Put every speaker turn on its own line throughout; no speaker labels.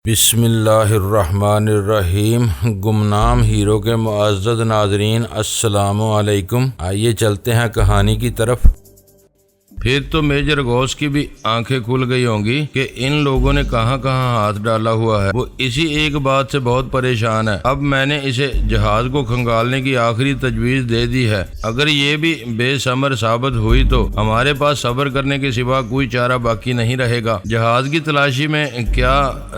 بسم اللہ الرحمن الرحیم۔ گمنام ہیرو کے معزز ناظرین، السلام علیکم۔ آئیے چلتے ہیں کہانی کی طرف۔ پھر تو میجر غوث کی بھی آنکھیں کھل گئی ہوں گی کہ ان لوگوں نے کہاں کہاں ہاتھ ڈالا ہوا ہے۔ وہ اسی ایک بات سے بہت پریشان ہے۔ اب میں نے اسے جہاز کو کھنگالنے کی آخری تجویز دے دی ہے۔ اگر یہ بھی بے ثمر ثابت ہوئی تو ہمارے پاس صبر کرنے کے سوا کوئی چارہ باقی نہیں رہے گا۔ جہاز کی تلاشی میں کیا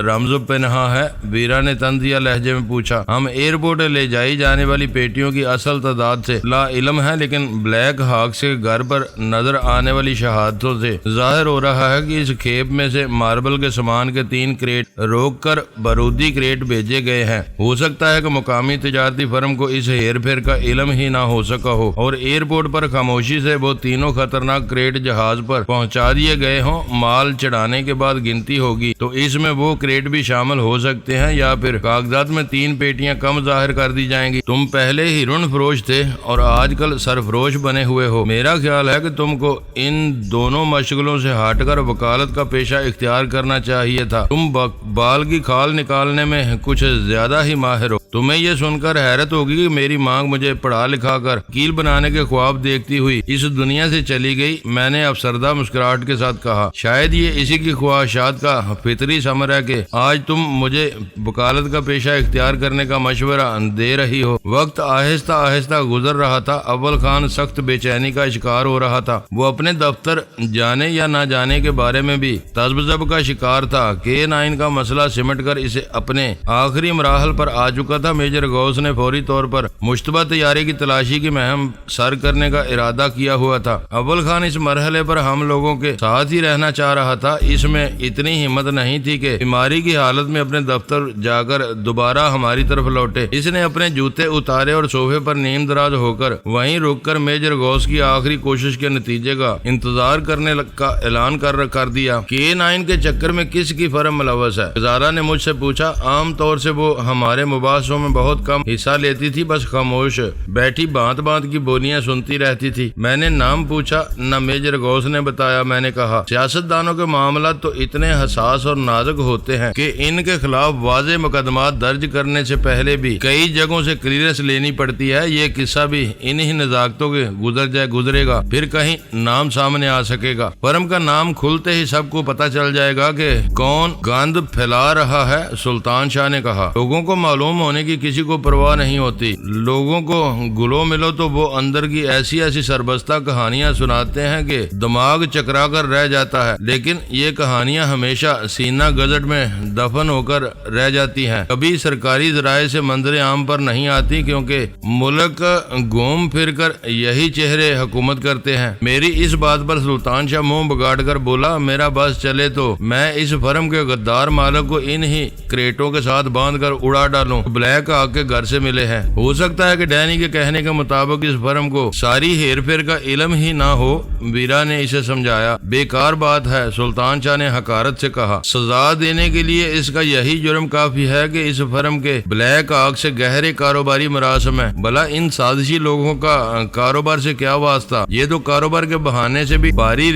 رمز و پنہا ہے؟ ویرا نے طنزیہ لہجے میں پوچھا۔ ہم ایئرپورٹ لے جائی جانے والی پیٹیوں کی اصل تعداد سے لا علم ہے، لیکن بلیک ہاک سے گھر پر نظر آنے والی شہادتوں سے ظاہر ہو رہا ہے کہ اس کھیپ میں سے ماربل کے سامان کے 3 کریٹ روک کر بارودی کریٹ بھیجے گئے ہیں۔ ہو سکتا ہے کہ مقامی تجارتی فرم کو اس ہیر پھیر کا علم ہی نہ ہو سکا ہو اور ایئرپورٹ پر خاموشی سے وہ تینوں خطرناک کریٹ جہاز پر پہنچا دیے گئے ہوں۔ مال چڑھانے کے بعد گنتی ہوگی تو اس میں وہ کریٹ بھی شامل ہو سکتے ہیں، یا پھر کاغذات میں 3 پیٹیاں کم ظاہر کر دی جائیں گی۔ تم پہلے ہیرون فروش تھے اور آج کل سرفروش بنے ہوئے ہو۔ میرا خیال ہے کہ تم کو ان دونوں مشغلوں سے ہٹ کر وکالت کا پیشہ اختیار کرنا چاہیے تھا۔ تم بال کی کھال نکالنے میں کچھ زیادہ ہی ماہر ہو۔ تمہیں یہ سن کر حیرت ہوگی کہ میری ماں مجھے پڑھا لکھا کر وکیل بنانے کے خواب دیکھتی ہوئی اس دنیا سے چلی گئی۔ میں نے افسردہ مسکراہٹ کے ساتھ کہا، شاید یہ اسی کی خواہشات کا فطری ثمر ہے کہ آج تم مجھے وکالت کا پیشہ اختیار کرنے کا مشورہ دے رہی ہو۔ وقت آہستہ آہستہ گزر رہا تھا۔ اول خان سخت بے چینی کا شکار ہو رہا تھا۔ وہ اپنے دفتر جانے یا نہ جانے کے بارے میں بھی تذبذب کا شکار تھا۔ K9 کا مسئلہ سمٹ کر اسے اپنے آخری مراحل پر آ چکا تھا۔ میجر غوث نے فوری طور پر مشتبہ طیارے کی تلاشی کی مہم سر کرنے کا ارادہ کیا ہوا تھا۔ اول خان اس مرحلے پر ہم لوگوں کے ساتھ ہی رہنا چاہ رہا تھا۔ اس میں اتنی ہمت نہیں تھی کہ بیماری کی حالت میں اپنے دفتر جا کر دوبارہ ہماری طرف لوٹے۔ اس نے اپنے جوتے اتارے اور صوفے پر نیم دراز ہو کر وہیں رک کر میجر غوث کی آخری کوشش کے نتیجے کا انتظار کرنے کا اعلان کر دیا۔ K9 کے چکر میں کس کی فرم ملوث ہے؟ زارا نے مجھ سے پوچھا۔ عام طور سے وہ ہمارے مباحثوں میں بہت کم حصہ لیتی تھی، بس خاموش بیٹھی بانت بانت کی بولیاں سنتی رہتی تھی۔ میں نے نام پوچھا نہ میجر غوث نے بتایا۔ میں نے کہا، سیاست دانوں کے معاملات تو اتنے حساس اور نازک ہوتے ہیں کہ ان کے خلاف واضح مقدمات درج کرنے سے پہلے بھی کئی جگہوں سے کلیئرنس لینی پڑتی ہے۔ یہ قصہ بھی انہی نزاکتوں کے گزرے گا، پھر کہیں نام سامنے آ سکے گا۔ فرم کا نام کھلتے ہی سب کو پتہ چل جائے گا کہ کون گند پھیلا رہا ہے، سلطان شاہ نے کہا۔ لوگوں کو معلوم ہونے کی کسی کو پرواہ نہیں ہوتی۔ لوگوں کو گلو ملو تو وہ اندر کی ایسی سربستہ کہانیاں سناتے ہیں کہ دماغ چکرا کر رہ جاتا ہے، لیکن یہ کہانیاں ہمیشہ سینہ گزٹ میں دفن ہو کر رہ جاتی ہیں، کبھی سرکاری ذرائع سے منظر عام پر نہیں آتی، کیونکہ ملک گھوم پھر کر یہی چہرے حکومت کرتے ہیں۔ میری اس بات پر سلطان شاہ منہ بگاڑ کر بولا، میرا بس چلے تو میں اس فرم کے غدار مالک کو انہی کریٹوں کے ساتھ باندھ کر اڑا ڈالوں۔ بلیک آ کے گھر سے ملے ہیں۔ ہو سکتا ہے کہ ڈینی کے کہنے کے مطابق اس فرم کو ساری ہیر پھیر کا علم ہی نہ ہو، ویرا نے اسے سمجھایا۔ بیکار بات ہے، سلطان شاہ نے حقارت سے کہا۔ سزا دینے کے لیے اس کا یہی جرم کافی ہے کہ اس فرم کے بلیک آگ سے گہرے کاروباری مراسم ہے۔ بھلا ان سازشی لوگوں کا کاروبار سے کیا واسطہ؟ یہ تو کاروبار کے بہانے سے بھی بھاری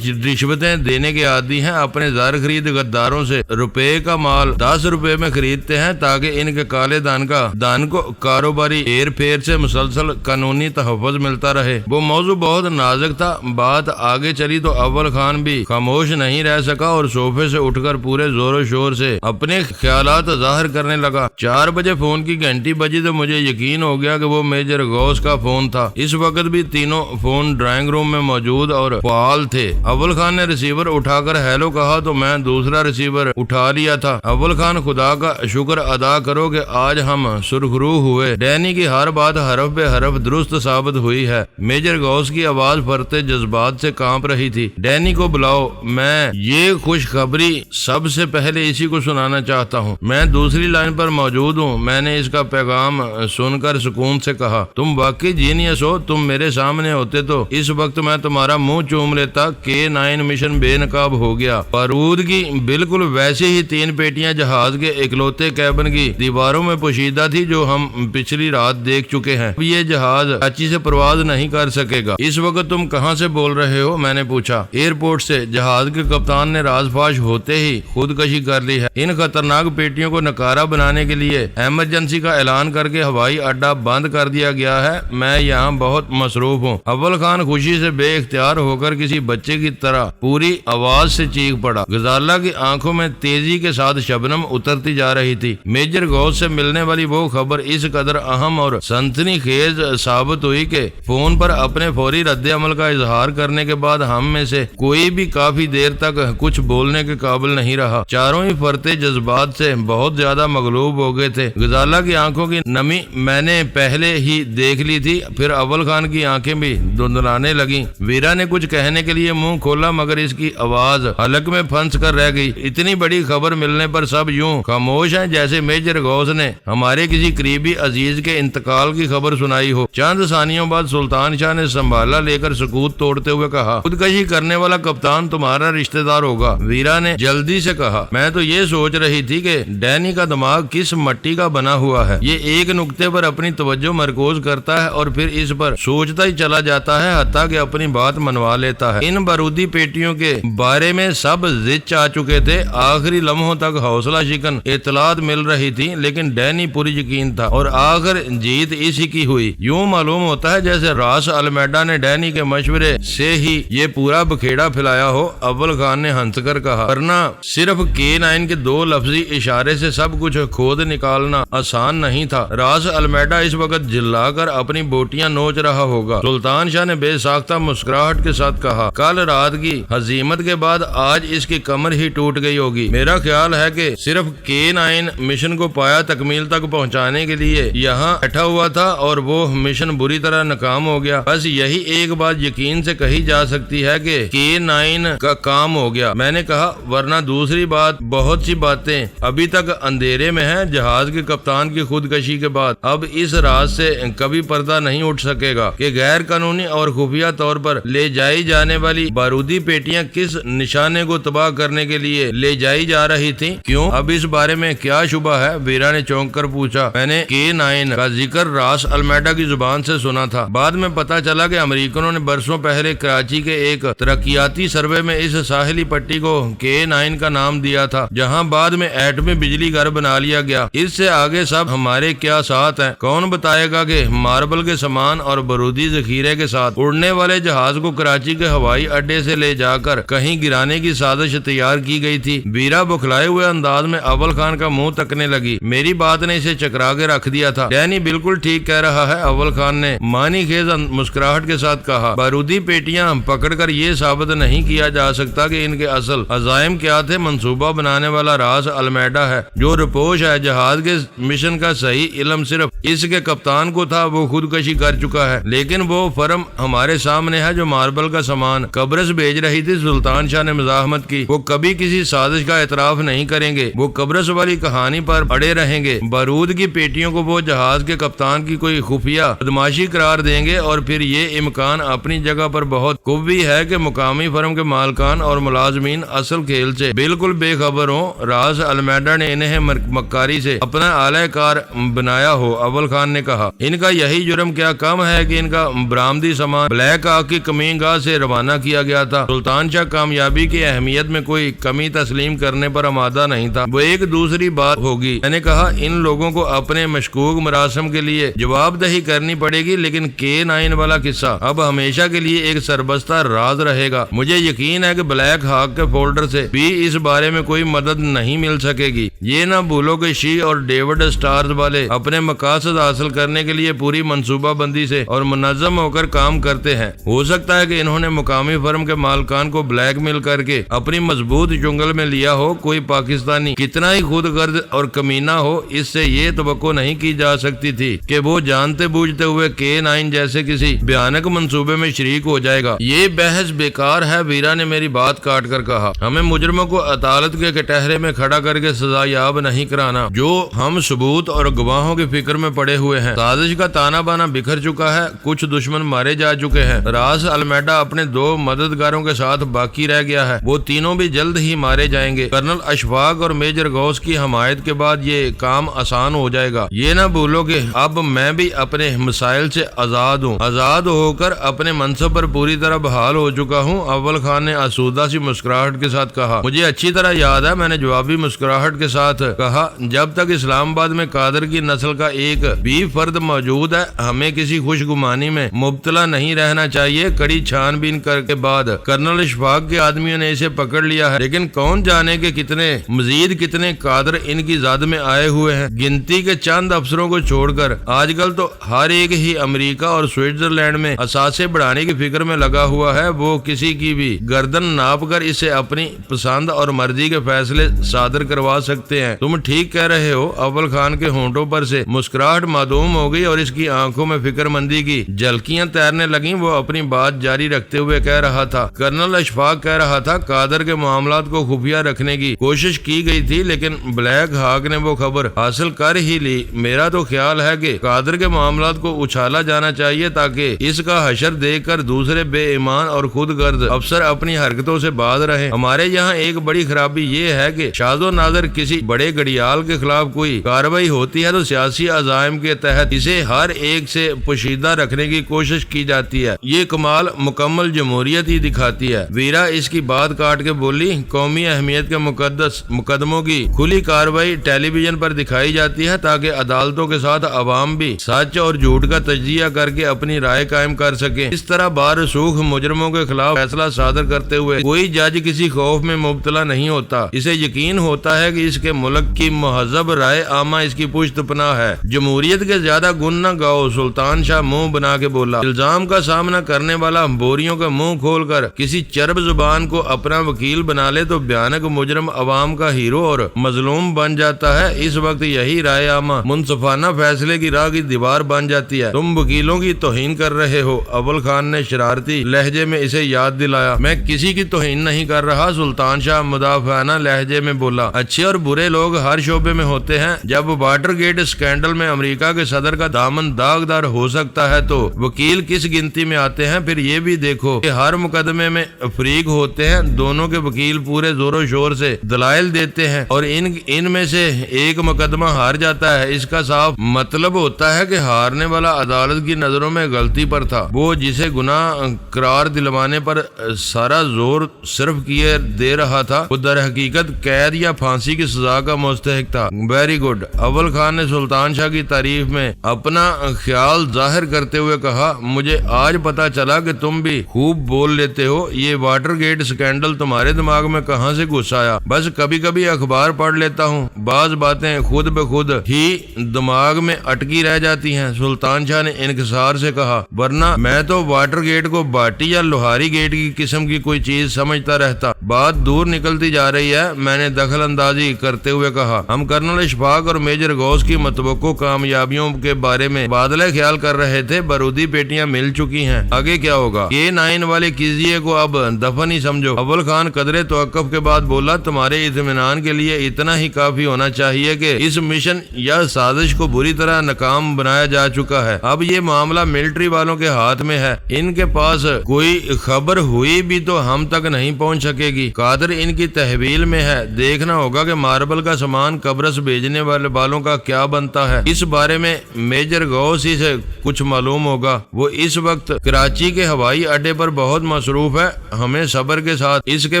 رشوتیں دینے کے عادی ہیں۔ اپنے زر خرید غداروں سے روپے کا مال 10 روپے میں خریدتے ہیں تاکہ ان کے کالے دان کو کاروباری ہیر پھیر سے مسلسل قانونی تحفظ ملتا رہے۔ وہ موضوع بہت نازک تھا۔ بات آگے چلی تو اول خان بھی خاموش نہیں رہ سکا اور صوفے سے اٹھ کر پورے زور و شور سے اپنے خیالات ظاہر کرنے لگا۔ 4 بجے فون کی گھنٹی بجی تو مجھے یقین ہو گیا کہ وہ میجر غوث کا فون تھا۔ اس وقت بھی تینوں فون ڈرائنگ روم میں موجود اور فعال تھے۔ اول خان نے ریسیور اٹھا کر ہیلو کہا تو میں دوسرا ریسیور اٹھا لیا تھا۔ اول خان، خدا کا شکر ادا کرو کہ آج ہم سرخرو ہوئے۔ ڈینی کی ہر بات حرف بے حرف درست ثابت ہوئی ہے۔ میجر غوث کی آواز پھرتے جذبات سے کانپ رہی تھی۔ ڈینی کو بلاؤ، میں یہ خوشخبری سب سے پہلے اسی کو سنانا چاہتا ہوں۔ میں دوسری لائن پر موجود ہوں۔ میں نے اس کا پیغام سن کر سکون سے کہا، تم واقعی جینیس ہو۔ تم میرے سامنے ہوتے تو اس وقت میں تمہارا منہ چوم لیتا۔ K9 مشن بے نقاب ہو گیا۔ بارود کی بالکل ویسے ہی 3 پیٹیاں جہاز کے اکلوتے کیبن کی دیواروں میں پوشیدہ تھی جو ہم پچھلی رات دیکھ چکے ہیں۔ اب یہ جہاز کراچی سے پرواز نہیں کر سکے گا۔ اس وقت تم کہاں سے بول رہے ہو؟ میں نے پوچھا۔ ایئرپورٹ سے۔ جہاز کے کپتان نے راز فاش ہوتے ہی خودکشی کر لی ہے۔ ان خطرناک پیٹیوں کو نکارہ بنانے کے لیے ایمرجنسی کا اعلان کر کے ہوائی اڈہ بند کر دیا گیا ہے۔ میں یہاں بہت مصروف ہوں۔ اول خان خوشی سے بے اختیار ہو کر کسی بچے کی طرح پوری آواز سے چیخ پڑا۔ غزالہ کی آنکھوں میں تیزی کے ساتھ شبنم اترتی جا رہی تھی۔ میجر غوث سے ملنے والی وہ خبر اس قدر اہم اور سنسنی خیز ثابت ہوئی کہ فون پر اپنے فوری رد عمل کا اظہار کرنے کے بعد ہم میں سے کوئی بھی کافی دیر تک کچھ بولنے کے قابل نہیں رہا۔ چاروں ہی فرتے جذبات سے بہت زیادہ مغلوب ہو گئے تھے۔ غزالہ کی آنکھوں کی نمی میں نے پہلے ہی دیکھ لی تھی، پھر اول خان کی آنکھیں بھی دھندلانے لگیں۔ ویرا نے کچھ کہنے کے لیے منہ کھولا مگر اس کی آواز حلق میں پھنس کر رہ گئی۔ اتنی بڑی خبر ملنے پر سب یوں خاموش ہیں جیسے میجر غوث نے ہمارے کسی قریبی عزیز کے انتقال کی خبر سنائی ہو۔ چند ثانیوں بعد سلطان شاہ نے سنبھالا لے کر سکوت توڑتے ہوئے کہا، خودکشی کرنے والا کپتان تمہارا رشتہ دار ہوگا۔ ویرا نے جلدی سے کہا، میں تو یہ سوچ رہی تھی کہ ڈینی کا دماغ کس مٹی کا بنا ہوا ہے۔ یہ ایک نقطے پر اپنی توجہ مرکوز کرتا ہے اور پھر اس پر سوچتا ہی چلا جاتا ہے حتیٰ کہ اپنی بات منوا لیتا ہے۔ ان بارودی پیٹیوں کے بارے میں سب زچ آ چکے تھے۔ آخری لمحوں تک حوصلہ شکن اطلاعات مل رہی تھی لیکن ڈینی پوری یقین تھا اور آخر جیت اسی کی ہوئی۔ یوں معلوم ہوتا ہے جیسے راس المیڈا نے ڈینی کے مشورے سے ہی یہ پورا بکھیڑا پھیلایا ہو۔ اول خان نے ہنس کر کہا، ورنہ صرف K9 کے 2 لفظی اشارے سے سب کچھ کھود نکالنا آسان نہیں تھا۔ راس المیڈا اس وقت جلا کر اپنی بوٹیاں نوچ رہا ہوگا۔ سلطان شاہ نے بے ساختہ مسکراہٹ کے ساتھ کہا، کل رات کی ہزیمت کے بعد آج اس کی کمر ہی ٹوٹ گئی ہوگی۔ میرا خیال ہے کہ صرف K9 مشن کو پایا تکمیل تک پہنچانے کے لیے یہاں بیٹھا ہوا تھا اور وہ مشن بری طرح ناکام ہو گیا۔ بس یہی ایک بات یقین سے کہی جا سکتی ہے کہ K9 کا کام ہو گیا۔ میں نے کہا، ورنہ دوسری بات بہت سی باتیں ابھی تک اندھیرے میں ہیں۔ جہاز کے کپتان کی خودکشی کے بعد اب اس راز سے کبھی پردہ نہیں اٹھ سکے گا کہ غیر قانونی اور خفیہ طور پر لے جائی جانے والی بارودی پیٹیاں کس نشانے کو تباہ کرنے کے لیے لے جائی جا رہی تھیں۔ کیوں؟ اب اس بارے میں کیا شبہ ہے؟ ویرا نے چونک کر پوچھا۔ میں نے K9 کا ذکر راس المیڈا کی زبان سے سنا تھا۔ بعد میں پتا چلا کہ امریکنوں نے برسوں پہلے کراچی کے ایک ترقیاتی سروے میں اس ساحلی پٹی کو K9 کا نام دیا تھا جہاں بعد میں ایٹمی بجلی گھر بنا لیا گیا۔ اس سے آگے سب ہمارے کیا ساتھ ہیں؟ کون بتائے گا کہ ماربل کے سامان اور بارودی ذخیرے کے ساتھ اڑنے والے جہاز کو کراچی کے ہوائی اڈے سے لے جا کر کہیں گرانے کی سازش تیار کی گئی تھی۔ ویرا بکھلائے ہوئے انداز میں اول خان کا منہ تکنے لگی۔ میری بات نے اسے چکرا کے رکھ دیا تھا۔ ڈینی بالکل ٹھیک کہہ رہا ہے، اول خان نے معنی خیز مسکراہٹ کے ساتھ کہا۔ بارودی پیٹیاں پکڑ کر یہ ثابت نہیں کیا جا سکتا کہ ان کے اصل عزائم کیا تھے۔ منصوبہ بنانے والا راس المیڈا ہے جو رپوش ہے۔ جہاز کے مشن کا صحیح علم صرف اس کے کپتان کو تھا۔ وہ خودکشی کر چکا ہے لیکن وہ فرم ہمارے سامنے ہے جو ماربل کا سامان قبرص بھیج رہی تھی۔ سلطان شاہ نے مزاحمت کی، وہ کبھی کسی سازش کا اعتراف نہیں کریں گے۔ وہ قبرص والی کہانی پر اڑے رہیں گے۔ بارود کی پیٹیوں کو وہ جہاز کے کپتان کی کوئی خفیہ بدماشی قرار دیں گے اور پھر یہ امکان اپنی جگہ پر بہت قوی ہے کہ مقامی فرم کے مالکان اور ملازمین اصل کھیل سے بالکل بے خبر ہوں۔ راس المیڈا نے انہیں مکاری سے اپنا اعلی کار بنایا ہو۔ اول خان نے کہا، ان کا یہی جرم کیا کم ہے کہ ان کا برآمدی سامان بلیک آگ کی کمین گاہ سے روانہ کیا گیا تھا۔ سلطان شاہ کامیابی کی اہمیت میں کوئی کمی تسلیم کرنے پر آمادہ نہیں تھا۔ وہ ایک دوسری بات ہوگی۔ میں نے کہا، ان لوگوں کو اپنے مشکوک مراسم کے لیے جواب دہی کرنی پڑے گی لیکن K9 والا قصہ اب ہمیشہ کے لیے ایک سربستہ راز رہے گا۔ مجھے یقین ہے کہ بلیک ہاک کے فولڈر سے بھی اس بارے میں کوئی مدد نہیں مل سکے گی۔ یہ نہ بھولو کہ شی اور ڈیوڈ سٹارز والے اپنے مقاصد حاصل کرنے کے لیے پوری منصوبہ بندی سے اور منظم ہو کر کام کرتے ہیں۔ ہو سکتا ہے کہ انہوں نے مقامی فرم کے مالکان کو بلیک میل کر کے اپنی مضبوط جنگل میں لیا ہو۔ کوئی پاکستانی کتنا ہی خود غرض اور کمینہ ہو، اس سے یہ توقع نہیں کی جا سکتی تھی کہ وہ جانتے بوجھتے ہوئے K9 جیسے کسی بھیانک منصوبے میں شریک ہو جائے گا۔ یہ بحث بیکار ہے، ویرا نے میری بات کاٹ کر کہا۔ ہمیں مجرموں کو عدالت کے کٹہرے میں کھڑا کر کے سزا یاب نہیں کرانا جو ہم ثبوت اور گواہوں کی فکر میں پڑے ہوئے ہیں۔ سازش کا تانا بانا بکھر چکا ہے، کچھ دشمن مارے جا چکے ہیں۔ راس المیڈا اپنے 2 مددگاروں کے ساتھ باقی رہ گیا ہے، وہ تینوں بھی جلد ہی مارے جائیں گے۔ کرنل اشفاق اور میجر غوث کی حمایت کے بعد یہ کام آسان ہو جائے گا۔ یہ نہ بھولو کہ اب میں بھی اپنے مسائل سے آزاد ہوں، آزاد ہو کر اپنے منصب پر پوری طرح بحال ہو چکا ہوں۔ اول خان نے آسودہ سی مسکراہٹ کے ساتھ کہا۔ مجھے اچھی طرح یاد ہے، میں نے جوابی مسکراہٹ کے ساتھ کہا، جب تک اسلام آباد میں قادر کی نسل کا ایک بھی فرد موجود ہے ہمیں کسی خوش گمانی میں مبتلا نہیں رہنا چاہیے۔ کڑی چھان بین کر کے بعد کرنل اشفاق کے آدمیوں نے اسے پکڑ لیا ہے، لیکن کون جانے کہ مزید کتنے قادر ان کی زاد میں آئے ہوئے ہیں۔ گنتی کے چند افسروں کو چھوڑ کر آج کل تو ہر ایک ہی امریکہ اور سوئٹزرلینڈ میں اثاثے بڑھانے کی فکر میں لگا ہوا ہے۔ وہ کسی کی بھی گردن ناپ کر اسے اپنی پسند اور مرضی کے فیصلے صادر کروا سکتے ہیں۔ تم ٹھیک کہہ رہے ہو۔ اول خان کے ہونٹوں پر سے مسکراہٹ معدوم ہو گئی اور اس کی آنکھوں میں فکر مندی کی جھلکیاں تیرنے لگیں۔ وہ اپنی بات جاری رکھتے ہوئے کہہ رہا تھا، کرنل اشفاق کہہ رہا تھا قادر کے معاملات کو خفیہ رکھنے کی کوشش کی گئی تھی، لیکن بلیک ہاک نے وہ خبر حاصل کر ہی لی۔ میرا تو خیال ہے کہ قادر کے معاملات کو اچھالا جانا چاہیے تاکہ اس کا حشر دیکھ کر دوسرے بے ایمان اور خود غرض افسر اپنی حرکتوں سے باز رہے۔ ہمارے یہاں ایک بڑی خرابی یہ ہے کہ شاذ و نادر کسی بڑے گھڑیال کے خلاف کوئی کارروائی ہوتی ہے تو سیاسی عزائم کے تحت اسے ہر ایک سے پوشیدہ رکھنے کی کوشش کی جاتی ہے۔ یہ کمال مکمل جمہوریت ہی دکھاتی ہے۔ ویرا اس کی بات کاٹ کے بولی، قومی اہمیت کے مقدس مقدموں کی کھلی کارروائی ٹیلی ویژن پر دکھائی جاتی ہے تاکہ عدالتوں کے ساتھ عوام بھی سچ اور جھوٹ کا تجزیہ کر کے اپنی رائے قائم کر سکے۔ اس طرح بارسوخ مجرموں کے خلاف فیصلہ صادر کرتے ہوئے کوئی جج کسی خوف میں مبتلا نہیں ہوتا۔ اسے یقین ہوتا ہے کہ اس کے ملک کی مہذب رائے عامہ اس کی پشت پناہ ہے۔ جمہوریت کے زیادہ گن نہ گاؤ، سلطان شاہ منہ بنا کے بولا۔ الزام کا سامنا کرنے والا بوریوں کا منہ کھول کر کسی چرب زبان کو اپنا وکیل بنا لے تو بھیانک مجرم عوام کا ہیرو اور مظلوم بن جاتا ہے۔ اس وقت یہی رائے عامہ منصفانہ فیصلے کی راہ کی دیوار بن جاتی ہے۔ تم وکیلوں کی توہین کر رہے ہو، اول خان نے شرارتی لہجے میں اسے یاد دلایا۔ میں کسی کی توہین نہیں کر رہا، سلطان شاہ مدافعانہ لہجے میں بولا۔ اچھے اور برے لوگ ہر شعبے میں ہوتے ہیں۔ جب واٹر گیٹ اسکینڈل میں امریکہ کے صدر کا دامن داغدار ہو سکتا ہے تو وکیل کس گنتی میں آتے ہیں؟ پھر یہ بھی دیکھو کہ ہر مقدمے میں فریق ہوتے ہیں، دونوں کے وکیل پورے زور و شور سے دلائل دیتے ہیں اور ان میں سے ایک مقدمہ ہار جاتا ہے۔ اس کا صاف مطلب ہوتا ہے کہ ہارنے والا عدالت کی نظروں میں غلطی پر تھا۔ وہ جسے گناہ قرار دلوانے پر سارا زور صرف کیے دے رہا تھا، وہ در حقیقت قید یا پھانسی کی سزا کا مستحق تھا۔ ویری گڈ، اول خان نے سلطان شاہ کی تعریف میں اپنا خیال ظاہر کرتے ہوئے کہا، مجھے آج پتا چلا کہ تم بھی خوب بول لیتے ہو۔ یہ واٹر گیٹ اسکینڈل تمہارے دماغ میں کہاں سے گھس آیا؟ بس کبھی کبھی اخبار پڑھ لیتا ہوں، بعض باتیں خود بخود ہی دماغ میں اٹکی رہ جاتی ہیں۔ سلطان شاہ نے انکسار سے کہا، ورنہ میں تو واٹر گیٹ کو باٹی یا لوہاری گیٹ کی قسم کی کوئی چیز سمجھتا رہتا۔ بات دور نکلتی جا رہی ہے، میں نے دخل اندازی کرتے ہوئے کہا۔ ہم کرنل اشفاق اور میجر غوث کی متوقع کامیابیوں کے بارے میں بادلہ خیال کر رہے تھے۔ بارودی پیٹیاں مل چکی ہیں، آگے کیا ہوگا؟ K9 والے قضیے کو اب دفن ہی سمجھو۔ اول خان قدرے توقف کے بعد بولا، تمہارے اطمینان کے لیے اتنا ہی کافی ہونا چاہیے کہ اس مشن یا سازش کو بری طرح ناکام بنایا جا چکا ہے۔ اب یہ معاملہ ملٹری والوں کے ہاتھ میں ہے، ان کے پاس کوئی خبر ہوئی بھی تو ہم تک نہیں پہنچ سکے گی۔ قادر ان کی تحویل میں ہے، دیکھنا ہوگا کہ ماربل کا سامان قبرص بھیجنے والوں کا کیا بنتا ہے۔ اس بارے میں میجر غوث ہی سے کچھ معلوم ہوگا، وہ اس وقت کراچی کے ہوائی اڈے پر بہت مصروف ہے۔ ہمیں صبر کے ساتھ اس کے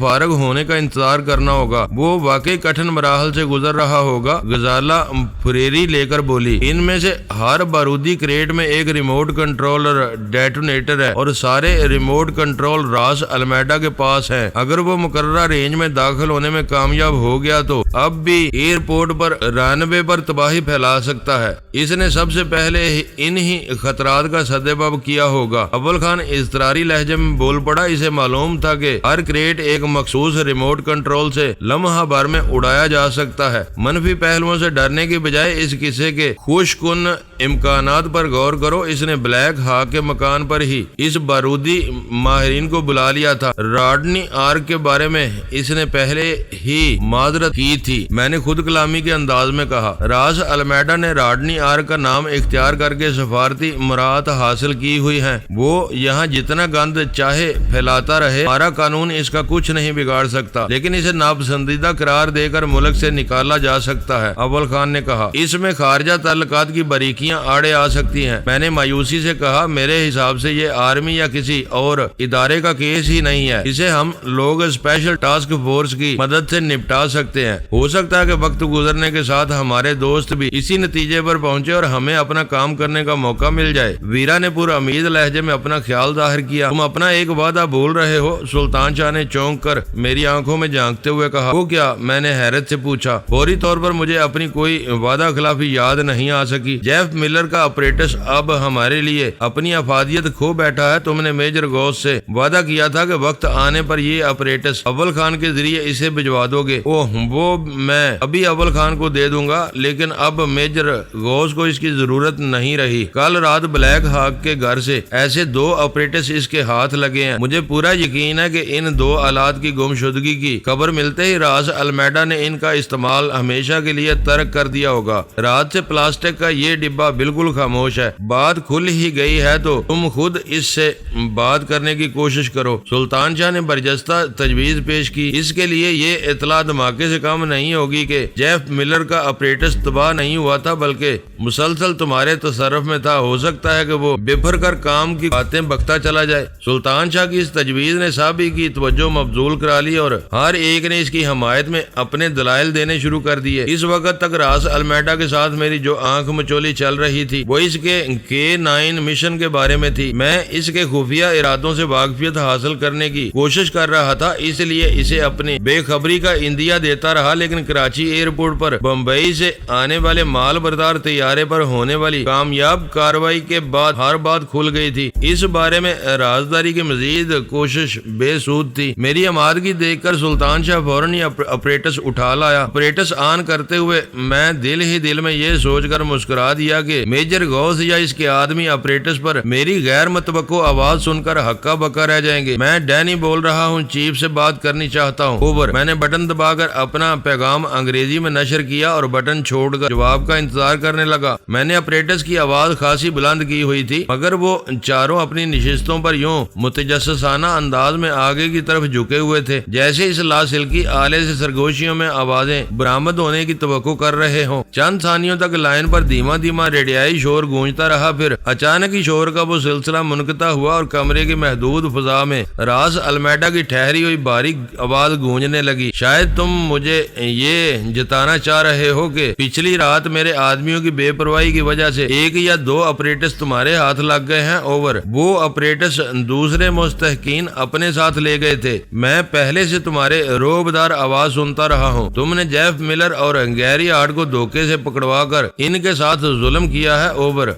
فارغ ہونے کا انتظار کرنا ہوگا، وہ واقعی کٹھن مراحل سے گزر رہا ہوگا۔ غزالہ پھریری لے کر بولی، ان میں سے ہر بارودی کریٹ میں ایک ریموٹ کنٹرولر ڈیٹونیٹر ہے اور سارے ریموٹ کنٹرول راس المیڈا کے پاس ہے۔ اگر وہ مقررہ رینج میں داخل ہونے میں کامیاب ہو گیا تو اب بھی ایئرپورٹ پر رن وے پر تباہی پھیلا سکتا ہے۔ اس نے سب سے پہلے انہی خطرات کا سدباب کیا ہوگا۔ اول خان اضطراری لہجے میں بول پڑا، اسے معلوم تھا کہ ہر کریٹ ایک مخصوص ریموٹ کنٹرول سے لمحہ بھر میں اڑایا جا سکتا ہے۔ منفی پہلوؤں سے ڈرنے کی بجائے اس قصے کے خوش کن امکانات پر غور کرو۔ اس نے بلیک ہاک کے مکان پر ہی اس بارودی ماہرین کو بلا لیا تھا۔ راڈنی آرک کے بارے میں اس نے پہلے ہی معذرت کی تھی۔ میں نے خود کلامی کے انداز میں کہا، راس المیڈا نے راڈنی آرک کا نام اختیار کر کے سفارتی مراعات حاصل کی ہوئی ہیں۔ وہ یہاں جتنا گند چاہے پھیلاتا رہے، ہمارا قانون اس کا کچھ نہیں بگاڑ سکتا، لیکن اسے ناپسندیدہ قرار دے کر ملک سے نکالا جا سکتا ہے۔ اول اول خان نے کہا، اس میں خارجہ تعلقات کی باریکیاں آڑے آ سکتی ہیں۔ میں نے مایوسی سے کہا، میرے حساب سے یہ آرمی یا کسی اور ادارے کا کیس ہی نہیں ہے، اسے ہم لوگ اسپیشل ٹاسک فورس کی مدد سے نپٹا سکتے ہیں۔ ہو سکتا ہے کہ وقت گزرنے کے ساتھ ہمارے دوست بھی اسی نتیجے پر پہنچے اور ہمیں اپنا کام کرنے کا موقع مل جائے۔ ویرا نے پورا امید لہجے میں اپنا خیال ظاہر کیا۔ تم اپنا ایک وعدہ بھول رہے ہو؟ سلطان شاہ نے چونک کر میری آنکھوں میں جھانکتے ہوئے کہا۔ وہ کیا؟ میں نے حیرت سے پوچھا۔ فوری طور پر مجھے اپنی کوئی وعدہ خلافی یاد نہیں آ سکی۔ جیف ملر کا اپریٹس اب ہمارے لیے اپنی افادیت کھو بیٹھا ہے۔ تم نے میجر غوث سے وعدہ کیا تھا کہ وقت آنے پر یہ اپریٹس اول خان کے ذریعے اسے بھجوا دو گے۔ وہ میں ابھی اول خان کو دے دوں گا، لیکن اب میجر غوث کو اس کی ضرورت نہیں رہی۔ کل رات بلیک ہاک کے گھر سے ایسے 2 اپریٹس اس کے ہاتھ لگے ہیں۔ مجھے پورا یقین ہے کہ ان 2 آلات کی گمشدگی کی خبر ملتے ہی راز المیڈا نے ان کا استعمال ہمیشہ کے لیے ترک کر دیا ہوگا۔ رات سے پلاسٹک کا یہ ڈبہ بالکل خاموش ہے۔ بات کھل ہی گئی ہے تو تم خود اس سے بات کرنے کی کوشش کرو۔ سلطان شاہ نے برجستہ تجویز پیش کی۔ اس کے لیے یہ اطلاع دھماکے سے کم نہیں ہوگی کہ جیف ملر کا اپریٹس تباہ نہیں ہوا تھا، بلکہ مسلسل تمہارے تصرف میں تھا۔ ہو سکتا ہے کہ وہ بفر کر کام کی باتیں بکتا چلا جائے۔ سلطان شاہ کی اس تجویز نے سبھی کی توجہ مبذول کرا لی اور ہر ایک نے اس کی حمایت میں اپنے دلائل دینے شروع کر دیے۔ اس وقت تک راس المیڈا کے ساتھ میری جو آنکھ مچولی چل رہی تھی وہ اس کے K9 مشن کے بارے میں تھی۔ میں اس کے خفیہ ارادوں سے واقفیت حاصل کرنے کی کوشش کر رہا تھا، اس لیے اسے اپنی بے خبری کا اندیہ دیتا رہا، لیکن کراچی ایئرپورٹ پر بمبئی سے آنے والے مال بردار طیارے پر ہونے والی کامیاب کارروائی کے بعد ہر بات کھل گئی تھی۔ اس بارے میں رازداری کی مزید کوشش بے سود تھی۔ میری آمادگی دیکھ کر سلطان شاہ فوراً ہی اپریٹس اٹھا لایا۔ اپریٹس آن کرتے ہوئے میں دل ہی دل میں یہ سوچ کر مسکرا دیا کہ میجر غوث یا اس کے آدمی اپریٹس پر میری غیر متوقع آواز سن کر ہکا بکا رہ جائیں گے۔ میں ڈینی بول رہا ہوں، چیف سے بات کرنی چاہتا ہوں، اوور۔ میں نے بٹن دبا کر اپنا پیغام انگریزی میں نشر کیا اور بٹن چھوڑ کر جواب کا انتظار کرنے لگا۔ میں نے اپریٹس کی آواز خاصی بلند کی ہوئی تھی، مگر وہ چاروں اپنی نشستوں پر یوں متجسسانہ انداز میں آگے کی طرف جھکے ہوئے تھے جیسے اس لاسلکی آلے سے سرگوشیوں میں آوازیں برآمد ہونے کی توقع کر رہے ہوں۔ چند ثانیوں تک لائن پر دھیما دھیما ریڈیائی شور گونجتا رہا، پھر اچانک ہی شور کا وہ سلسلہ منقطع ہوا اور کمرے کی محدود فضا میں راس المیڈا کی ٹھہری ہوئی باریک آواز گونجنے لگی۔ شاید تم مجھے یہ جتانا چاہ رہے ہو کہ پچھلی رات میرے آدمیوں کی بے پرواہی کی وجہ سے 1 یا 2 اپریٹس تمہارے ہاتھ لگ گئے ہیں، اوور۔ وہ اپریٹس دوسرے مستحقین اپنے ساتھ لے گئے تھے۔ میں پہلے سے تمہارے روبدار آواز سنتا رہا ہوں۔ تم نے جیف ملر اور گیری ہارٹ کو دھوکے سے پکڑوا کر ان کے ساتھ ظلم کیا ہے، اوور۔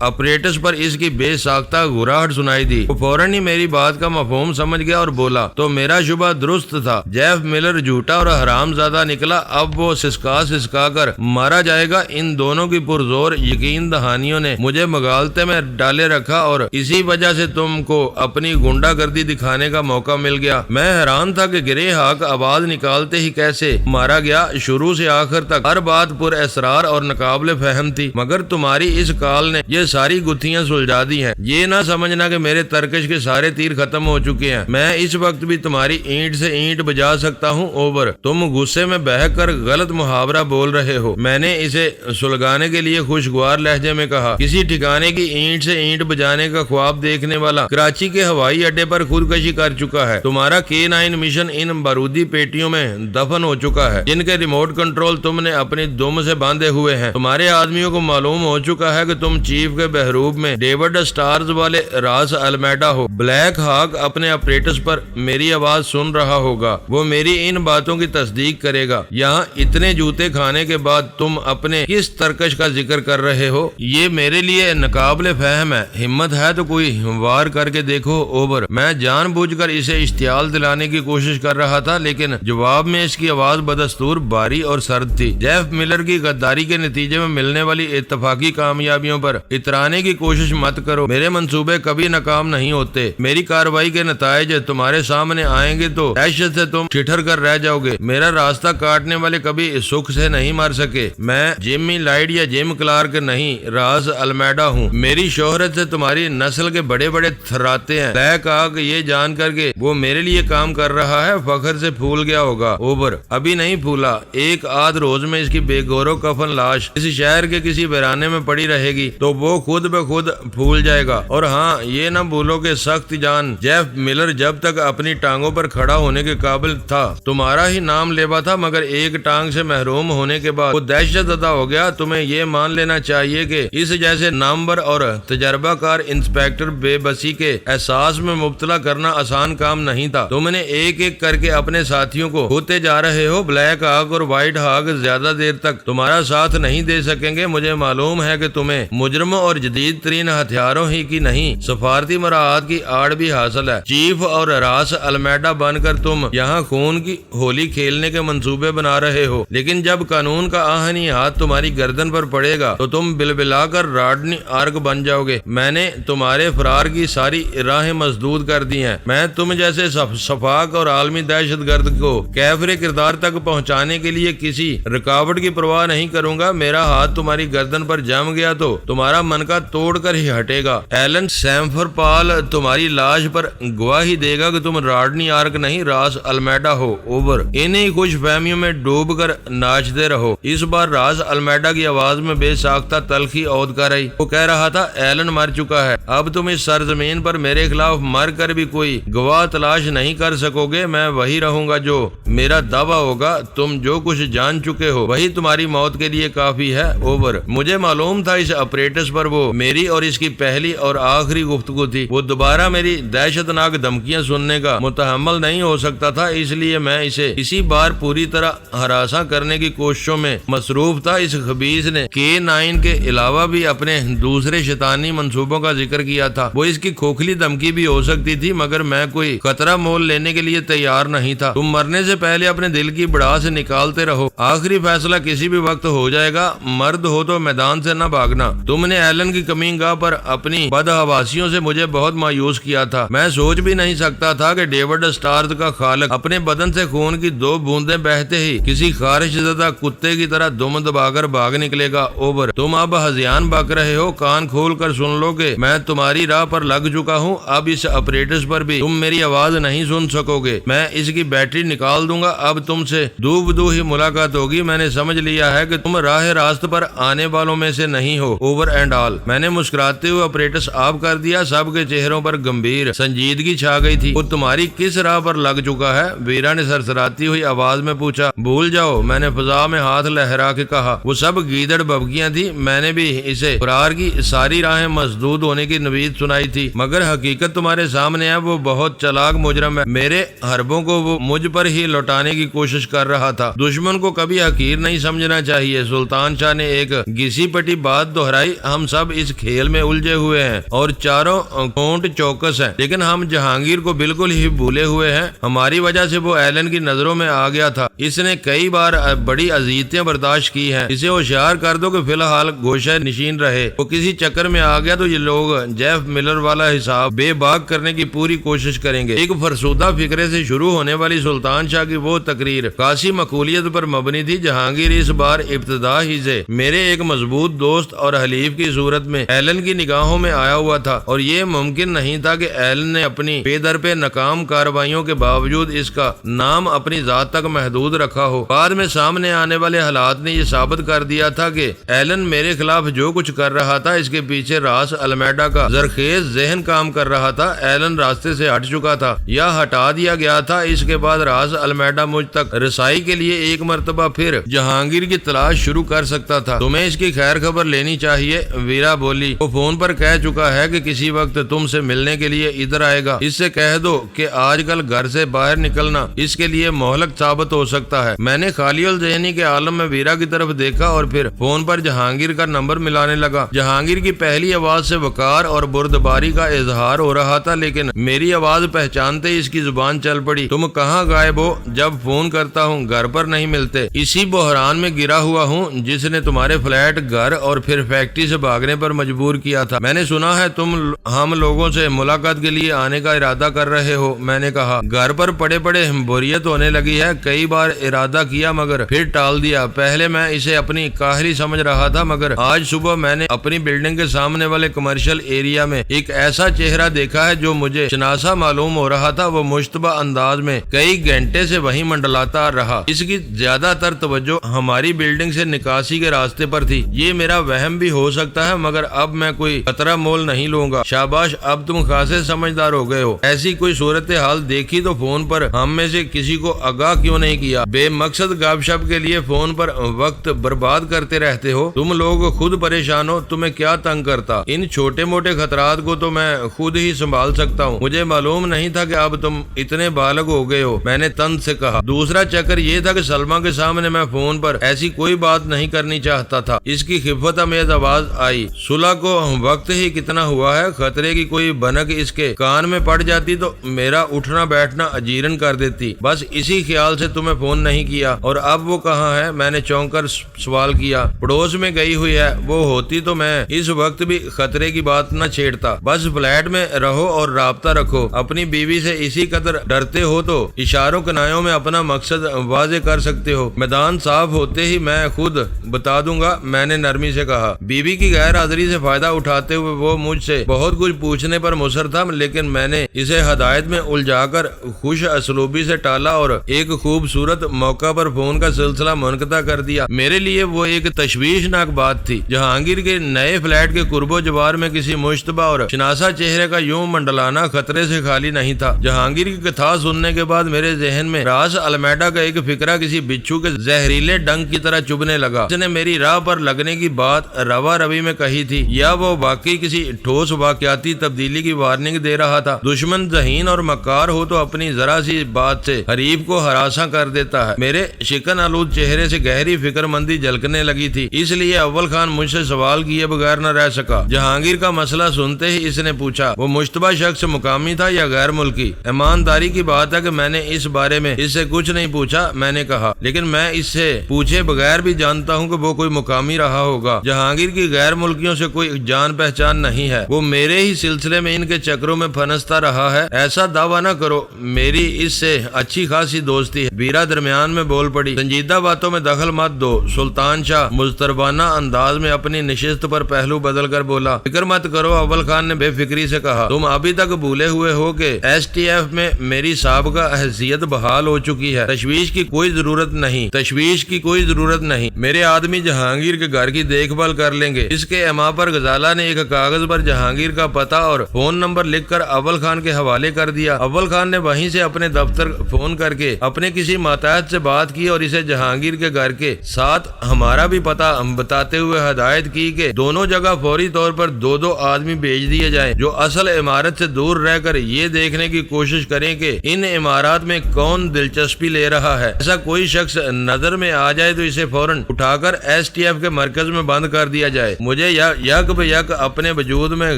اپریٹس پر اس کی بے ساختہ گھراہٹ سنائی دی۔ وہ فوراً ہی میری بات کا مفہوم سمجھ گیا اور بولا، تو میرا شبہ درست تھا، جیف ملر جھوٹا اور حرام زادہ نکلا۔ اب وہ سسکا کر مارا جائے گا۔ ان دونوں کی پرزور یقین دہانیوں نے مجھے مغالطے میں ڈالے رکھا اور اسی وجہ سے تم کو اپنی گنڈا گردی دکھانے کا موقع مل گیا۔ میں حیران تھا کہ گرے ہاک آواز نکالتے ہی کیسے مارا گیا۔ شروع سے آخر تک ہر بات پر اسرار اور ناقابل فہم تھی، مگر تمہاری اس کال نے یہ ساری گتھیاں سلجھا دی ہیں۔ یہ نہ سمجھنا کہ میرے ترکش کے سارے تیر ختم ہو چکے ہیں۔ میں اس وقت بھی تمہاری اینٹ سے اینٹ بجا سکتا ہوں، اوور۔ تم غصے میں بہک کر غلط محاورہ بول رہے ہو، میں نے اسے سلگانے کے لیے خوشگوار لہجے میں کہا۔ کسی ٹھکانے کی اینٹ سے اینٹ بجانے کا خواب دیکھنے والا کراچی کے ہوائی اڈے پر خودکشی کر چکا ہے۔ تمہارا K9 مشن ان بارودی پیٹیوں میں دفن ہو چکا ہے جن کے ریموٹ کنٹرول تم نے اپنی دم سے باندھے ہوئے ہیں۔ تمہارے آدمیوں کو معلوم ہو چکا ہے کہ تم چیف کے بحروب میں ڈیوڈ سٹارز والے راس المیڈا ہو۔ بلیک ہاک اپنے اپریٹس پر میری آواز سن رہا ہوگا، وہ میری ان باتوں کی تصدیق کرے گا۔ یہاں اتنے جوتے کھانے کے بعد تم اپنے کس ترکش کا ذکر کر رہے ہو، یہ میرے لیے ناقابل فہم ہے۔ ہمت ہے تو کوئی وار کر کے دیکھو، اوور۔ میں جان بوجھ کر اسے اشتعال دلانے کی کوشش کر رہا تھا، لیکن جواب میں اس کی آواز بدستور بھاری اور سرد تھی۔ جیف ملر کی غداری کے نتیجے میں ملنے والی اتفاقی کامیابیوں پر اترانے کی کوشش مت کرو۔ میرے منصوبے کبھی ناکام نہیں ہوتے۔ میری کارروائی کے نتائج تمہارے سامنے آئیں گے تو دہشت سے تم ٹھٹر کر رہ جاؤ گے۔ میرا راستہ کاٹنے والے کبھی سکھ سے نہیں مر سکے۔ میں جیمی لائٹ یا جیم کلارک نہیں، راز المیڈا ہوں۔ میری شہرت سے تمہاری نسل کے بڑے بڑے تھراتے ہیں۔ بلیک ہاک یہ جان کر کے وہ میرے لیے کام کر رہا ہے فخر سے پھول گیا ہوگا، اوور۔ ابھی نہیں پھولا، ایک آدھ روز روز میں اس کی بے گور و کفن لاش اس شہر کے کسی ویرانے میں پڑی رہے گی تو وہ خود بخود پھول جائے گا۔ اور ہاں، یہ نہ بھولو کہ سخت جان جیف ملر جب تک اپنی ٹانگوں پر کھڑا ہونے کے قابل تھا تمہارا ہی نام لیوا تھا، مگر ایک ٹانگ سے محروم ہونے کے بعد وہ دہشت زدہ ہو گیا۔ تمہیں یہ مان لینا چاہیے کہ اس جیسے نامور اور تجربہ کار انسپیکٹر بے بسی کے احساس میں مبتلا کرنا آسان کام نہیں تھا۔ تم نے ایک ایک کر کے اپنے ساتھیوں کو ہوتے جا رہے ہو۔ بلیک ہاگ اور وائٹ ہاگ زیادہ دیر تک تمہارا ساتھ نہیں دے سکیں گے۔ مجھے معلوم ہے کہ تمہیں مجرموں اور جدید ترین ہتھیاروں ہی کی نہیں، سفارتی مراعات کی آڑ بھی حاصل ہے۔ چیف اور راس المیڈا بن کر تم یہاں خون کی ہولی کھیلنے کے منصوبے بنا رہے ہو، لیکن جب قانون کا آہنی ہاتھ تمہاری گردن پر پڑے گا تو تم بلبلا کر راڈنی آرک بن جاؤ گے۔ میں نے تمہارے فرار کی ساری راہیں مسدود کر دی ہیں۔ میں تم جیسے شفاق اور عالمی دہشت گرد کو کیفر کردار تک پہنچانے کے لیے کسی رکاوٹ کی پرواہ نہیں کروں گا۔ میرا ہاتھ تمہاری گردن پر جم گیا تو تمہارا منکا توڑ کر ہی ہٹے گا۔ ایلن سیمفر پال تمہاری لاش پر گواہی دے گا کہ تم راڈنی آرک نہیں، راس المیڈا ہو۔ اوور۔ انہیں خوش فہمیوں میں ڈوب کر ناچتے رہو۔ اس بار راس المیڈا کی آواز میں بے ساختہ تلخی عود کر آئی۔ وہ کہہ رہا تھا، ایلن مر چکا ہے۔ اب تم اس سرزمین پر میرے خلاف مر کر بھی کوئی گواہ تلاش نہیں کر سکو گے۔ میں وہی رہوں گا جو میرا دعویٰ ہوگا۔ تم جو کچھ جان چکے ہو وہی تمہاری موت کے لیے کافی ہے۔ اوور۔ مجھے معلوم تھا اس اپریٹس پر وہ میری اور اس کی پہلی اور آخری گفتگو تھی۔ وہ دوبارہ میری دہشت ناک دھمکیاں سننے کا متحمل نہیں ہو سکتا تھا، اس لیے میں اسے اسی بار پوری طرح ہراساں کرنے کی کوششوں میں مصروف تھا۔ اس خبیث نے K9 کے علاوہ بھی اپنے دوسرے شیطانی منصوبوں کا ذکر کیا تھا۔ وہ اس کی کھوکھلی دھمکی بھی ہو سکتی تھی، مگر میں کوئی خطرہ مول لینے کے لیے تیار نہیں تھا۔ تم مرنے سے پہلے اپنے دل کی بڑھا سے نکالتے رہو، آخری فیصلہ کسی بھی وقت ہو جائے گا۔ مرد ہو تو میدان سے نہ بھاگنا۔ تم نے ایلن کی کمین گاہ پر اپنی بدحواسیوں سے مجھے بہت مایوس کیا تھا۔ میں سوچ بھی نہیں سکتا تھا کہ ڈیوڈ اسٹارز کا خالق اپنے بدن سے خون کی 2 بوندیں بہتے ہی کسی خارش زدہ کتے کی طرح دم دبا کر بھاگ نکلے گا۔ اوور۔ تم اب ہذیان بک رہے ہو۔ کان کھول کر سن لو کہ میں تمہاری راہ پر لگ چکا ہوں۔ اب اس اپریٹس پر بھی تم میری آواز نہیں سن سکو گے۔ میں اس کی بیٹری نکال دوں گا۔ اب تم سے دو بدو ہی ملاقات ہوگی۔ میں نے سمجھ لیا ہے کہ تم راہ راست پر آنے والوں میں سے نہیں ہو۔ Over and all. میں نے مسکراتے ہوئے اپریٹس آف کر دیا۔ سب کے چہروں پر گمبھیر سنجیدگی چھا گئی تھی۔ وہ تمہاری کس راہ پر لگ چکا ہے؟ ویرا نے سرسراتی ہوئی آواز میں پوچھا۔ بھول جاؤ، میں نے فضا میں ہاتھ لہرا کے کہا۔ وہ سب گیدڑ ببکیاں تھی۔ میں نے بھی اسے فرار کی ساری راہیں مسدود ہونے کی نوید سنائی تھی، مگر حقیقت تمہارے سامنے ہے۔ وہ بہت چلاک مجرم ہے۔ میرے حربوں کو وہ مجھ پر ہی لوٹانے کی کوشش کر رہا تھا۔ دشمن کو کبھی حقیر نہیں سمجھنا چاہیے۔ سلطان شاہ نے ایک گھسی پٹی بات دہرائی۔ ہم سب اس کھیل میں الجھے ہوئے ہیں اور چاروں کونٹ چوکس ہیں، لیکن ہم جہانگیر کو بالکل ہی بھولے ہوئے ہیں۔ ہماری وجہ سے وہ ایلن کی نظروں میں آ گیا تھا۔ اس نے کئی بار بڑی اذیتیں برداشت کی ہیں۔ اسے ہوشیار کر دو کہ فی الحال گوشہ نشین رہے۔ وہ کسی چکر میں آ گیا تو یہ لوگ جیف ملر والا حساب بے باک کرنے کی پوری کوشش کریں گے۔ ایک فرسودہ فکرے سے شروع ہونے والی سلطان شاہ کی وہ تقریر خاصی مقبولیت پر مبنی تھی۔ جہانگیر اس بار ابتدا ہی سے میرے ایک مضبوط دوست اور حلیف کی صورت میں ایلن کی نگاہوں میں آیا ہوا تھا، اور یہ ممکن نہیں تھا کہ ایلن نے اپنی پے در پہ ناکام کارروائیوں کے باوجود اس کا نام اپنی ذات تک محدود رکھا ہو۔ بعد میں سامنے آنے والے حالات نے یہ ثابت کر دیا تھا کہ ایلن میرے خلاف جو کچھ کر رہا تھا اس کے پیچھے راس المیڈا کا زرخیز ذہن کام کر رہا تھا۔ ایلن راستے سے ہٹ چکا تھا یا ہٹا دیا گیا تھا۔ اس کے بعد راس المیڈا مجھ تک رسائی کے لیے ایک مرتبہ پھر جہانگیر کی تلاش شروع کر سکتا تھا۔ تمہیں اس کی خیر خبر لینی چاہیے، ویرا بولی۔ وہ فون پر کہہ چکا ہے کہ کسی وقت تم سے ملنے کے لیے ادھر آئے گا۔ اس سے کہہ دو کہ آج کل گھر سے باہر نکلنا اس کے لیے مہلک ثابت ہو سکتا ہے۔ میں نے خالی الذہنی کے عالم میں ویرا کی طرف دیکھا اور پھر فون پر جہانگیر کا نمبر ملانے لگا۔ جہانگیر کی پہلی آواز سے وقار اور بردباری کا اظہار ہو رہا تھا، لیکن میری آواز پہچانتے ہی اس کی زبان چل پڑی۔ تم کہاں غائب ہو؟ جب فون کرتا ہوں گھر پر نہیں ملتے۔ اسی بحران میں گرا ہوا ہوں جس نے تمہارے فلیٹ، گھر اور پھر فیکٹری سے بھاگنے پر مجبور کیا تھا۔ میں نے سنا ہے تم ہم لوگوں سے ملاقات کے لیے آنے کا ارادہ کر رہے ہو۔ میں نے کہا گھر پر پڑے پڑے بوریت ہونے لگی ہے۔ کئی بار ارادہ کیا مگر پھر ٹال دیا۔ پہلے میں اسے اپنی کاہلی سمجھ رہا تھا، مگر آج صبح میں نے اپنی بلڈنگ کے سامنے والے کمرشل ایریا میں ایک ایسا چہرہ دیکھا ہے جو مجھے شناسا معلوم ہو رہا تھا۔ وہ مشتبہ انداز میں کئی گھنٹے سے وہیں منڈلاتا رہا۔ اس کی زیادہ تر توجہ ہماری بلڈنگ سے نکاسی کے راستے پر تھی۔ یہ میرا وہم بھی ہو سکتا ہے مگر اب میں کوئی خطرہ مول نہیں لوں گا۔ شاباش، اب تم خاصے سمجھدار ہو گئے ہو۔ ایسی کوئی صورتحال دیکھی تو فون پر ہم میں سے کسی کو آگاہ کیوں نہیں کیا؟ بے مقصد گپ شپ کے لیے فون پر وقت برباد کرتے رہتے ہو۔ تم لوگ خود پریشان ہو، تمہیں کیا تنگ کرتا؟ ان چھوٹے موٹے خطرات کو تو میں خود ہی سنبھال سکتا ہوں۔ مجھے معلوم نہیں تھا کہ اب تم اتنے بالغ ہو گئے ہو، میں نے تند سے کہا۔ دوسرا چکر یہ تھا کہ سلمہ کے سامنے میں فون پر ایسی کوئی بات نہیں کرنی چاہتا تھا۔ اس کی خفت امیز آواز آئی، صلح کو وقت ہی کتنا ہوا ہے، خطرے کی کوئی بھنک اس کے کان میں پڑ جاتی تو میرا اٹھنا بیٹھنا اجیرن کر دیتی۔ بس اسی خیال سے تمہیں فون نہیں کیا۔ اور اب وہ کہاں ہے؟ میں نے چونک کر سوال کیا۔ پڑوس میں گئی ہوئی ہے، وہ ہوتی تو میں اس وقت بھی خطرے کی بات نہ چھیڑتا۔ بس فلیٹ میں رہو اور رابطہ رکھو۔ اپنی بیوی سے اسی قدر ڈرتے ہو تو اشاروں کنایوں میں اپنا مقصد واضح کر سکتے ہو۔ میدان صاف ہوتے ہی میں خود بتا دوں گا، میں نے نرمی سے کہا۔ بیوی کی غیر حاضری سے فائدہ اٹھاتے ہوئے وہ مجھ سے بہت کچھ پوچھنے پر مصر تھا، لیکن میں نے اسے ہدایت میں الجھا کر خوش اسلوبی سے ٹالا اور ایک خوبصورت موقع پر فون کا سلسلہ منقطع کر دیا۔ میرے لیے وہ ایک تشویشناک بات تھی۔ جہانگیر کے نئے فلیٹ کے قرب و جوار میں کسی مشتبہ اور شناسا چہرے کا یوں منڈلانا خطرے سے خالی نہیں تھا۔ جہانگیر کی کتھا سننے کے بعد میرے ذہن میں راس المیڈا کا ایک فکرہ کسی بچھو کے زہریلے ڈنگ کی طرح چبھنے لگا۔ اس نے میری راہ پر لگنے کی بات روا روی میں کہی تھی یا وہ واقعی کسی ٹھوس واقعاتی تبدیلی کی وارننگ دے رہا تھا؟ دشمن ذہین اور مکار ہو تو اپنی ذرا سی بات سے حریف کو ہراساں کر دیتا ہے۔ میرے شکن آلود چہرے سے گہری فکر مندی جھلکنے لگی تھی، اس لیے اول خان مجھ سے سوال کیے بغیر نہ رہ سکا۔ جہانگیر کا مسئلہ سنتے ہی اس نے پوچھا، وہ مشتبہ شخص مقامی تھا یا غیر ملکی؟ ایمانداری کی بات ہے کہ میں نے اس بارے میں اس سے کچھ نہیں پوچھا، میں نے کہا، لیکن میں اس سے پوچھے بغیر بھی جانتا ہوں کہ وہ کوئی مقامی رہا ہوگا۔ جہانگیر کی غیر ملکیوں سے کوئی جان پہچان نہیں ہے، وہ میرے ہی سلسلے میں ان کے چکروں میں پھنستا رہا ہے۔ ایسا دعویٰ نہ کرو، میری اس سے اچھی خاصی دوستی ہے۔ بیرا درمیان میں بول پڑی، سنجیدہ باتوں میں دخل مت دو۔ سلطان شاہ مضطربانہ انداز میں اپنی نشست پر پہلو بدل کر بولا، فکر مت کرو، اول خان نے بے فکری سے کہا، تم ابھی تک بھولے ہوئے ہو کہ ایس ٹی ایف میں میری سابقہ حیثیت بحال ہو چکی ہے۔ تشویش کی کوئی ضرورت نہیں، تشویش کی کوئی ضرورت نہیں، میرے آدمی جہانگیر کے گھر کی دیکھ بھال کر لیں گے۔ اس کے اما پر غزالہ نے ایک کاغذ پر جہانگیر کا پتہ اور فون نمبر لکھ کر اول خان کے حوالے کر دیا۔ اول خان نے وہیں سے اپنے دفتر فون کر کے اپنے کسی ماتحت سے بات کی اور اسے جہانگیر کے گھر کے ساتھ ہمارا بھی پتہ بتاتے ہوئے ہدایت کی کہ دونوں جگہ فوری طور پر دو دو آدمی بھیج دیے جائیں جو اصل عمارت سے دور رہ کر یہ دیکھنے کی کوشش کریں کہ ان عمارات میں کون دلچسپی لے رہا ہے۔ ایسا کوئی شخص نظر میں آ جائے تو اسے فوراً اٹھا کر ایس ٹی ایف کے مرکز میں بند کر دیا جائے۔ مجھے یک بہ یک اپنے وجود میں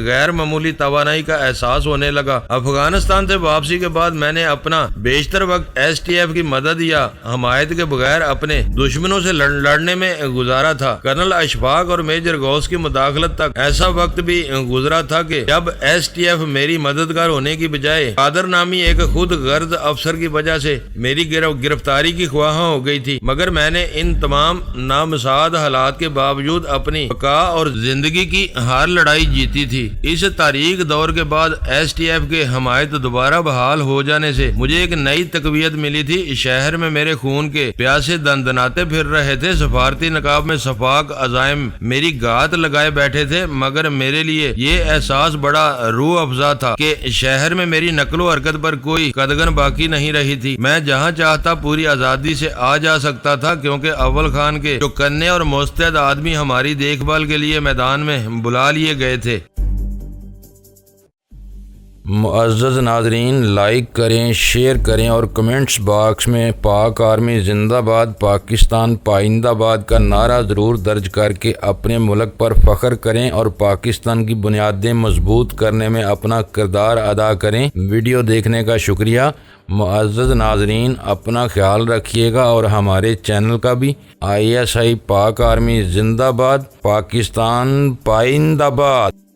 غیر معمولی توانائی کا احساس ہونے لگا۔ افغانستان سے واپسی کے بعد میں نے اپنا بیشتر وقت ایس ٹی ایف کی مدد یا حمایت کے بغیر اپنے دشمنوں سے لڑنے میں گزارا تھا۔ کرنل اشفاق اور میجر غوث کی مداخلت تک ایسا وقت بھی گزرا تھا کہ جب ایس ٹی ایف میری مددگار ہونے کی بجائے قادر نامی ایک خود غرض افسر کی وجہ سے میری گرفتاری کی خواہاں ہو گئی تھی، مگر میں نے ان تمام نامساعد حالات کے باوجود اپنی بقا اور زندگی کی ہر لڑائی جیتی تھی۔ اس تاریخ دور کے بعد ایس ٹی ایف کے حمایت دوبارہ بحال ہو جانے سے مجھے ایک نئی تقویت ملی تھی۔ شہر میں میرے خون کے پیاسے دندناتے پھر رہے تھے، سفارتی نقاب میں صفاق عزائم میری گات لگائے بیٹھے تھے، مگر میرے لیے یہ احساس بڑا روح افزا تھا کہ شہر میں میری نقل و حرکت پر کوئی قدغن باقی نہیں رہی تھی۔ میں جہاں چاہتا پوری آزادی سے آ جا سکتا تھا، کیونکہ اول خان کے چوکنے اور مستعد آدمی ہماری دیکھ بھال کے لیے میدان میں بلا لیے گئے تھے۔
معزز ناظرین، لائک کریں، شیئر کریں اور کمنٹس باکس میں پاک آرمی زندہ باد، پاکستان پائندہ باد کا نعرہ ضرور درج کر کے اپنے ملک پر فخر کریں اور پاکستان کی بنیادیں مضبوط کرنے میں اپنا کردار ادا کریں۔ ویڈیو دیکھنے کا شکریہ۔ معزز ناظرین، اپنا خیال رکھیے گا اور ہمارے چینل کا بھی۔ ISI پاک آرمی زندہ باد، پاکستان پائندہ باد۔